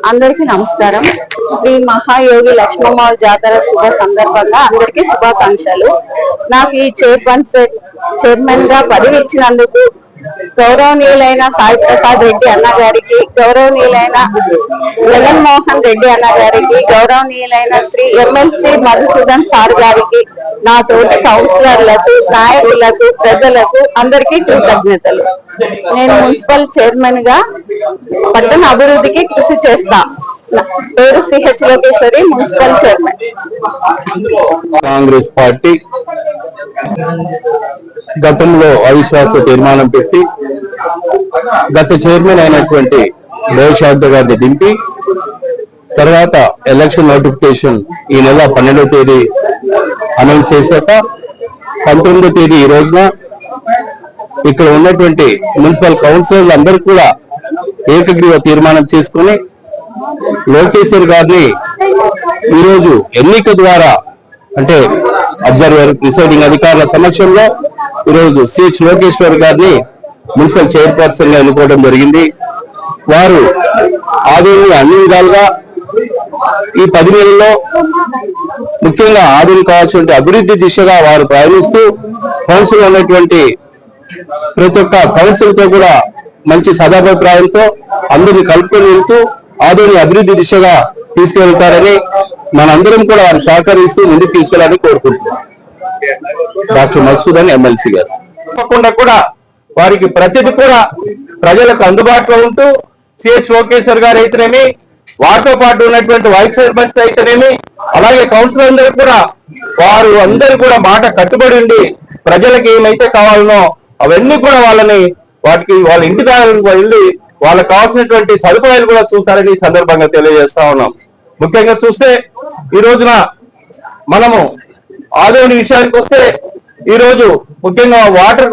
అందరికీ నమస్కారం. శ్రీ మహాయోగి లక్ష్మమ్మ జాతర శుభ సందర్భంగా అందరికీ శుభాకాంక్షలు. నాకు ఈ చైర్మన్ గా పదవి ఇచ్చినందుకు గౌరవనీయులైన సాయి ప్రసాద్ రెడ్డి అన్న గారికి, గౌరవనీయులైన జగన్మోహన్ రెడ్డి అన్న గారికి, గౌరవనీయులైన శ్రీ ఎమ్మెల్సీ మధుసూదన్ సార్ గారికి, నా తోటి కౌన్సిలర్లకు, నాయకులకు, ప్రజలకు అందరికీ కృతజ్ఞతలు. నేను మున్సిపల్ చైర్మన్ గా పట్టణ అభివృద్ధికి కృషి చేస్తా. పేరు CH Lokeshwari, municipal chairman. Congress party గతంలో అవిశ్వాస తీర్మానం పెట్టి గత చైర్మన్ అయినటువంటి దేవశారద గారిని దింపి తర్వాత ఎలక్షన్ నోటిఫికేషన్ ఈ నెల 12వ తేదీ అనౌన్స్ చేశాక 19వ తేదీ ఈ రోజున ఇక్కడ ఉన్నటువంటి మున్సిపల్ కౌన్సిలర్లు అందరూ కూడా ఏకగ్రీవ తీర్మానం చేసుకుని లోకేశ్వర్ గారిని ఈరోజు ఎన్నిక ద్వారా అంటే అబ్జర్వర్ ప్రిసైడింగ్ అధికారుల సమక్షంలో ఈరోజు సిహెచ్ లోకేశ్వర్ గారిని మున్సిపల్ చైర్పర్సన్ గా ఎన్నుకోవడం జరిగింది. వారు ఆదోని అన్ని విధాలుగా ఈ 10 నెలల్లో ముఖ్యంగా ఆదోని కావాల్సిన అభివృద్ధి దిశగా వారు ప్రయాణిస్తూ కౌన్సిల్ ఉన్నటువంటి ప్రతి ఒక్క కౌన్సిల్ తో కూడా మంచి సదాభిప్రాయంతో అందరినీ కలుపుకొని వెళ్తూ ఆదోని అభివృద్ధి దిశగా తీసుకెళ్తారని మనందరం కూడా వారిని సహకరిస్తూ ముందుకు తీసుకెళ్లాలని కోరుకుంటున్నాం. డాక్టర్ మధుసూదన్ ఎమ్మెల్సీ గారు తప్పకుండా కూడా వారికి ప్రతిదీ కూడా ప్రజలకు అందుబాటులో ఉంటూ సిహెచ్ లోకేశ్వర్ గారు అయితేనేమి, వారితో పాటు ఉన్నటువంటి వైస్ చైర్మన్ అయితేనేమి, అలాగే కౌన్సిలర్ అందరూ కూడా వారు అందరూ కూడా మాట కట్టుబడి ఉండి ప్రజలకు ఏమైతే కావాలనో అవన్నీ కూడా వాటికి వాళ్ళ ఇంటి దగ్గరకు వెళ్ళి వాళ్ళకి కావాల్సినటువంటి సదుపాయాలు కూడా చూస్తారని ఈ సందర్భంగా తెలియజేస్తా ఉన్నాం. ముఖ్యంగా చూస్తే ఈ రోజున మనము ఆదోని విషయానికి వస్తే ఈ రోజు ముఖ్యంగా వాటర్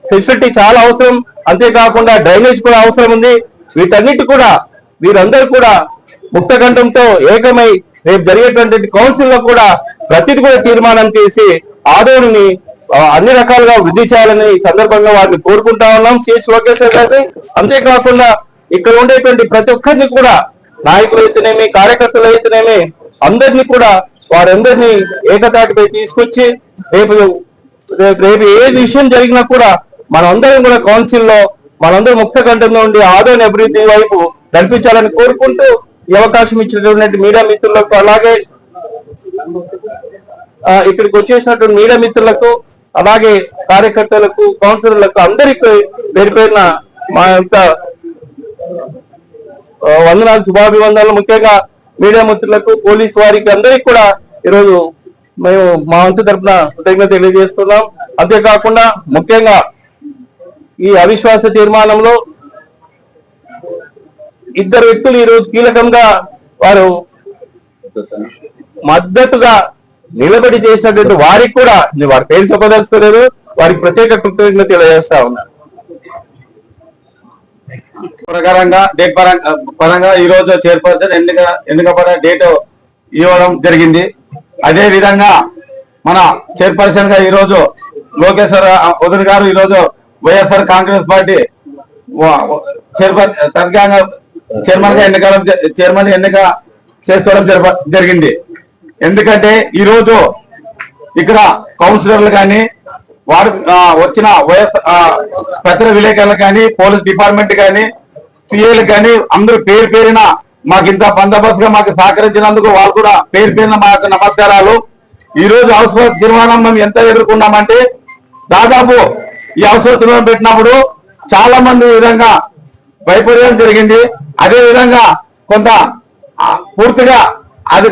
ఫెసిలిటీ చాలా అవసరం, అంతేకాకుండా డ్రైనేజ్ కూడా అవసరం ఉంది. వీటన్నిటి కూడా వీరందరూ కూడా ముక్తకంఠంతో ఏకమై రేపు జరిగేటువంటి కౌన్సిల్ లో కూడా ప్రతిది కూడా తీర్మానం చేసి ఆదోని అన్ని రకాలుగా వృద్ధి చేయాలని ఈ సందర్భంగా వారిని కోరుకుంటా ఉన్నాం సిహెచ్ లోకేశ్వర్ గారిని. అంతేకాకుండా ఇక్కడ ఉండేటువంటి ప్రతి ఒక్కరిని కూడా నాయకులు అయితేనేమి, కార్యకర్తలు అయితేనేమి అందరినీ కూడా వారందరినీ ఏకతాటిపై తీసుకొచ్చి రేపు ఏ విషయం జరిగినా కూడా మనందరం కూడా కౌన్సిల్లో మనందరం ముక్తకంఠంలో ఉండి ఆదోని అభివృద్ధి వైపు నడిపించాలని కోరుకుంటూ ఈ అవకాశం ఇచ్చినటువంటి మీడియా మిత్రులకు, అలాగే ఇక్కడికి వచ్చేసినటువంటి మీడియా మిత్రులకు, అలాగే కార్యకర్తలకు, కౌన్సిలర్లకు అందరికీ పేరు పేరున మా యొక్క వందనాలు, శుభాభివందనలు. ముఖ్యంగా మీడియా మిత్రులకు, పోలీసు వారికి అందరికీ కూడా ఈరోజు మేము మా వంతు తరఫున కృతజ్ఞత తెలియజేస్తున్నాం. అంతేకాకుండా ముఖ్యంగా ఈ అవిశ్వాస తీర్మానంలో 2 వ్యక్తులు ఈరోజు కీలకంగా వారు మద్దతుగా నిలబడి చేసినటువంటి వారికి కూడా వారి పేరు చెప్పదలుచుకోలేదు, వారికి ప్రత్యేక కృతజ్ఞత తెలియజేస్తా ఉన్నారు. ప్రకారంగా డేట్ పరంగా ఈ రోజు చైర్పర్సన్ ఎన్నికపడే డేట్ ఇవ్వడం జరిగింది. అదే విధంగా మన చైర్పర్సన్ గా ఈ రోజు లోకేశ్వర వదిన గారు ఈ రోజు వైఎస్ఆర్ కాంగ్రెస్ పార్టీ చైర్మన్ ఎన్నిక చేసుకోవడం జరిగింది. ఎందుకంటే ఈ రోజు ఇక్కడ కౌన్సిలర్లు కానీ వారు వచ్చిన పత్ర విలేకరులు కానీ, పోలీస్ డిపార్ట్మెంట్ కానీ, సిఐలు కానీ అందరూ పేరు పేరిన మాకు ఇంత బందోబస్తుగా మాకు సహకరించినందుకు వాళ్ళు కూడా పేరు పేరిన మాకు నమస్కారాలు. ఈ రోజు అవసర తీర్మానం మేము ఎంత ఎదుర్కొన్నామంటే దాదాపు ఈ అవసర తీర్మానం పెట్టినప్పుడు చాలా మంది విధంగా భయపడడం జరిగింది. అదే విధంగా కొంత పూర్తిగా అది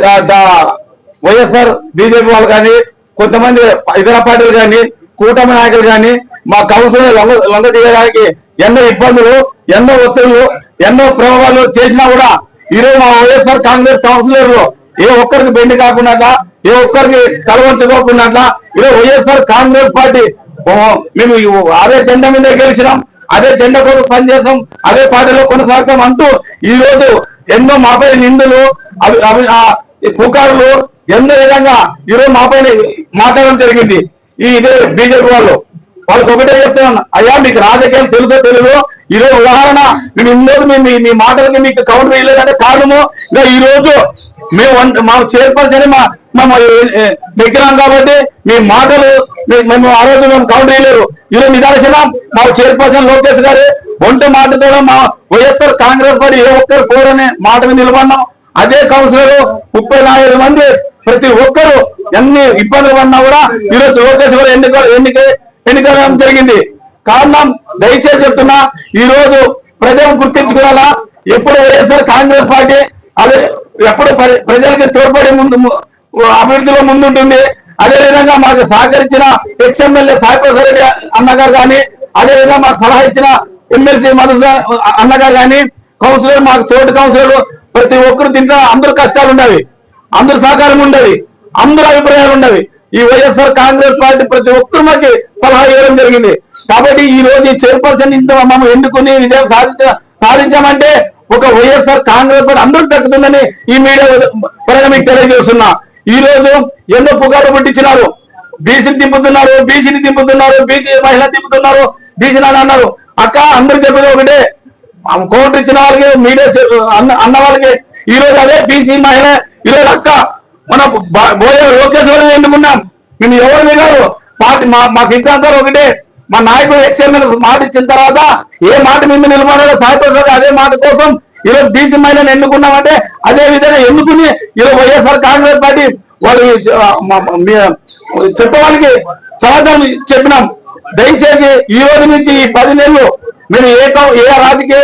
వైఎస్ఆర్ బీజేపీ వాళ్ళు కానీ, కొంతమంది ఇతర పార్టీలు కానీ, కూటమి నాయకులు కానీ మా కౌన్సిల్ లొంగ తీయడానికి ఎన్నో ఇబ్బందులు, ఎన్నో ఒత్తిళ్లు, ఎన్నో ప్రయోగాలు చేసినా కూడా ఈరోజు మా వైఎస్ఆర్ కాంగ్రెస్ కౌన్సిలర్లు ఏ ఒక్కరికి బెండి కాకుండా, ఏ ఒక్కరికి తలవంచుకోకుండా ఈరోజు వైఎస్ఆర్ కాంగ్రెస్ పార్టీ మేము అదే జెండా మీద గెలిచినాం, అదే జెండా కోసం పనిచేస్తాం, అదే పార్టీలో కొనసాగుతాం అంటూ ఈ రోజు ఎన్నో మాపై నిందులు, పుకారులు ఎన్నో విధంగా ఈరోజు మాపై మాట్లాడడం జరిగింది. ఇదే బీజేపీ వాళ్ళకి ఒకటే చెప్తున్నాను, అయ్యా మీకు రాజకీయాలు తెలుసో తెలియదు, ఈరోజు ఉదాహరణ నేను ఇందులో మీ మాటలకి మీకు కౌంటర్ వేయలేదంటే కారణము ఇంకా ఈ రోజు మేము మా చైర్పర్సన్ మేము దగ్గరాం కాబట్టి మీ మాటలు మేము ఆ రోజు మేము కౌంటర్ వేయలేరు. ఈరోజు నిదర్శనం మా చైర్పర్సన్ లోకేష్ గారు ఒంటి మాటతో మా వైఎస్ఆర్ కాంగ్రెస్ పార్టీ ఏ ఒక్కరు కోరని మాట మీద నిలబడినాం. అదే కౌన్సిలర్ 34 మంది ప్రతి ఒక్కరు ఎన్ని ఇబ్బందులు పడినా కూడా ఈరోజు లోకేష్ గారు ఎన్నికడం జరిగింది. కారణం దయచేసి చెప్తున్నా, ఈ రోజు ప్రజలు గుర్తించుకోవాలా. ఎప్పుడు వైఎస్ఆర్ కాంగ్రెస్ పార్టీ అదే ఎప్పుడు ప్రజలకి తోడ్పడి అభివృద్ధిలో ముందుంటుంది. అదేవిధంగా మాకు సహకరించిన ఎక్స్ఎమ్మెల్యే సాయిప్రసాద్ రెడ్డి అన్నగారు కానీ, అదేవిధంగా మాకు సలహా ఇచ్చిన ఎమ్మెల్సీ మధుసూదన్ అన్నగారు కానీ, కౌన్సిలర్ మాకు తోటి కౌన్సిలర్ ప్రతి ఒక్కరు దీంట్లో అందరూ కష్టాలు ఉండవి, అందరూ సహకారం ఉండవి, అందరూ అభిప్రాయాలు ఉండవి. ఈ వైఎస్ఆర్ కాంగ్రెస్ పార్టీ ప్రతి ఒక్కరు మాకు సలహా ఇవ్వడం జరిగింది. కాబట్టి ఈ రోజు ఈ చైర్పర్సన్ ఇంత మనం ఎన్నుకుని విజయం సాధించామంటే ఒక వైఎస్ఆర్ కాంగ్రెస్ పార్టీ అందరూ దక్కుతుందని ఈ మీడియా పరంగా మీకు తెలియజేస్తున్నా. ఈ రోజు ఎన్నో పుకార్లు పుట్టించినారు, బీసీని దింపుతున్నారు, బీసీ మహిళ దింపుతున్నారు, బీసీ నాన్న అన్నారు. అక్క అందరికి చెప్పేది ఒకటే, కౌంటర్ ఇచ్చిన వాళ్ళకి మీడియా అన్న వాళ్ళకి ఈ రోజు అదే బీసీ మహిళ ఈరోజు అక్క మన బోయే లోకేష్ గారిని ఎన్నుకున్నాం. మేము ఎవరిని కాదు, పార్టీ మా సిద్ధాంతాలు ఒకటే. మా నాయకుడు ఎక్స్ఎమ్మెల్ మాట ఇచ్చిన తర్వాత ఏ మాట మీద నిలబడాలో సాయపడతారు, అదే మాట కోసం ఈరోజు బీసీ మహిళను ఎన్నుకున్నామంటే అదే విధంగా ఎన్నుకుని ఈరోజు వైఎస్ఆర్ కాంగ్రెస్ పార్టీ వాళ్ళు చెప్పే వాళ్ళకి సమాధానం చెప్పినాం. దయచేసి ఈ రోజు నుంచి ఈ 10 నెలలు మేము ఏ రాజకీయ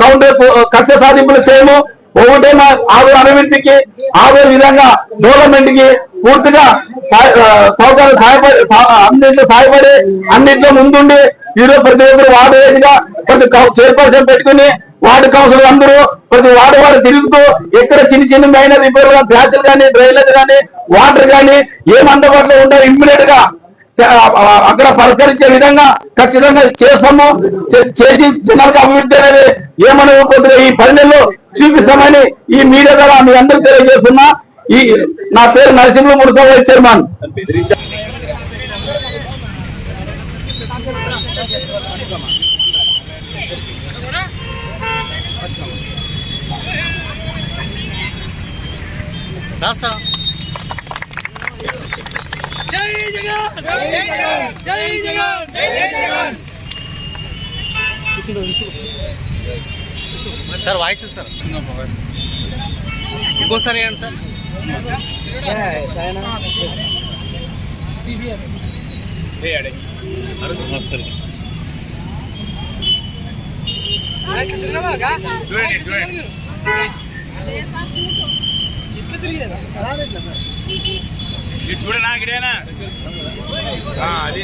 కౌంటర్ కక్ష సాధింపులు చేయము. ఒకటే మా ఆవేరు అభివృద్ధికి, ఆవేరు విధంగా డెవలప్మెంట్ కి పూర్తిగా అన్నింటిలో సహాయపడి అన్నింటిలో ముందుండి ఈరోజు ప్రతి ఒక్కరు వార్డు వేదిగా ప్రతి చైర్పర్సన్ పెట్టుకుని వార్డు కౌన్సిలర్ అందరూ ప్రతి వార్డు తిరుగుతూ ఎక్కడ చిన్న మైనర్ రిపేర్ బ్యాచ్లు కానీ, డ్రైనేజ్ కానీ, వాటర్ కానీ ఏం అందుబాటులో ఉంటారో ఇమ్మీడియట్ గా అక్కడ పరిష్కరించే విధంగా ఖచ్చితంగా చేస్తాము. చేసి జనాలకు అభివృద్ధి అనేది ఏమనుకోకుండా ఈ 10 నెలలు చూపిస్తామని ఈ మీడియా ద్వారా మీ అందరికీ తెలియజేస్తున్నా. నా పేరు నరసింహ మురసా, వైస్ చైర్మన్. జై జగన్, జై జగన్, జై జగన్, జై జగన్. సార్ వాయిస్ సార్ ఇంకోసారి ఏంటి సార్? చూడనా ఇక్కడేనా అది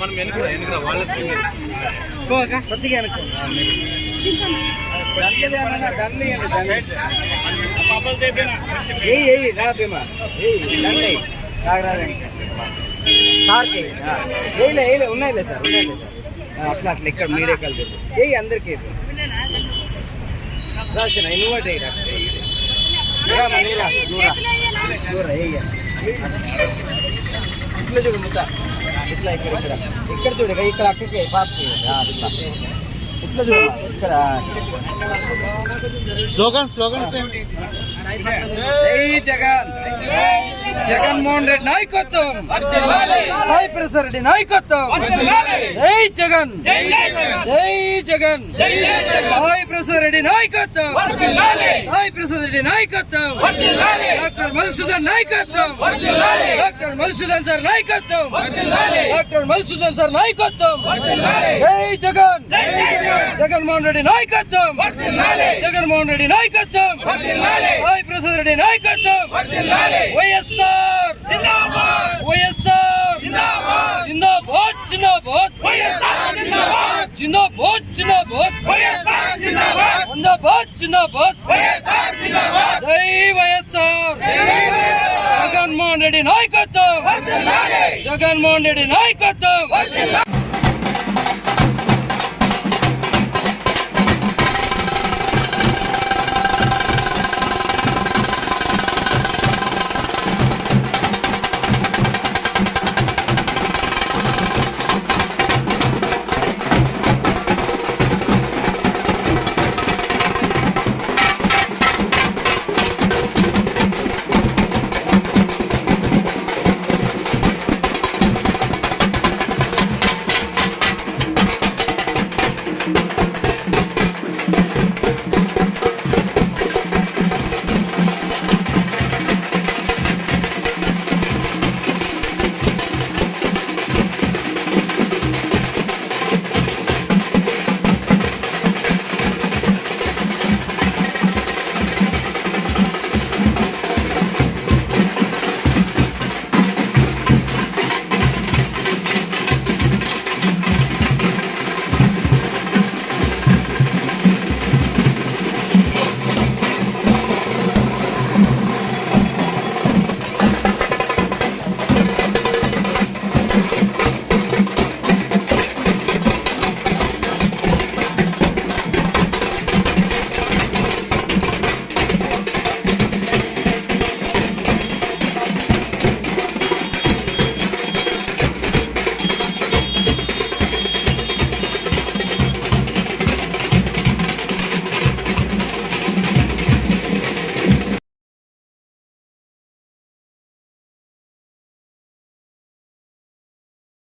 మనం వెనుక వాళ్ళ ఉన్నాయిలే సార్, అట్లా అట్లా ఇక్కడ మీరే కలిసి అందరికీ రాసిన నువ్వు ఇట్లా చూడు ముద్ద, ఇట్లా ఇక్కడ ఇక్కడ ఇక్కడ చూడు, ఇక్కడ అక్కకి ఫాస్ట్ ఇట్లా చూడు, ఇక్కడ స్లోగన్స్ జై జగన్, జగన్మోహన్ రెడ్డి నాయకత్వం, సాయి ప్రసాద్ రెడ్డి నాయకత్వం, జై జగన్, జై జగన్, సాయి ప్రసాద్ రెడ్డి నాయకత్వం, సాయి ప్రసాద్ రెడ్డి నాయకత్వం, డాక్టర్ మధుసూదన్ నాయకత్వం, డాక్టర్ మధుసూదన్ సార్ నాయకత్వం, డాక్టర్ మధుసూదన్ సార్ నాయకత్వం, జై జగన్, జగన్మోహన్ రెడ్డి నాయకత్వం, జగన్మోహన్ రెడ్డి నాయకత్వం, సాయి ప్రసాద్ రెడ్డి నాయకత్వం, వైఎస్ఆర్ వైఎస్ఆర్ జిందాబాద్ జిందాబాద్ జిందాబాద్ జై వైఎస్ఆర్ జగన్మోహన్ రెడ్డి నాయకత్వం జగన్మోహన్ రెడ్డి నాయకత్వం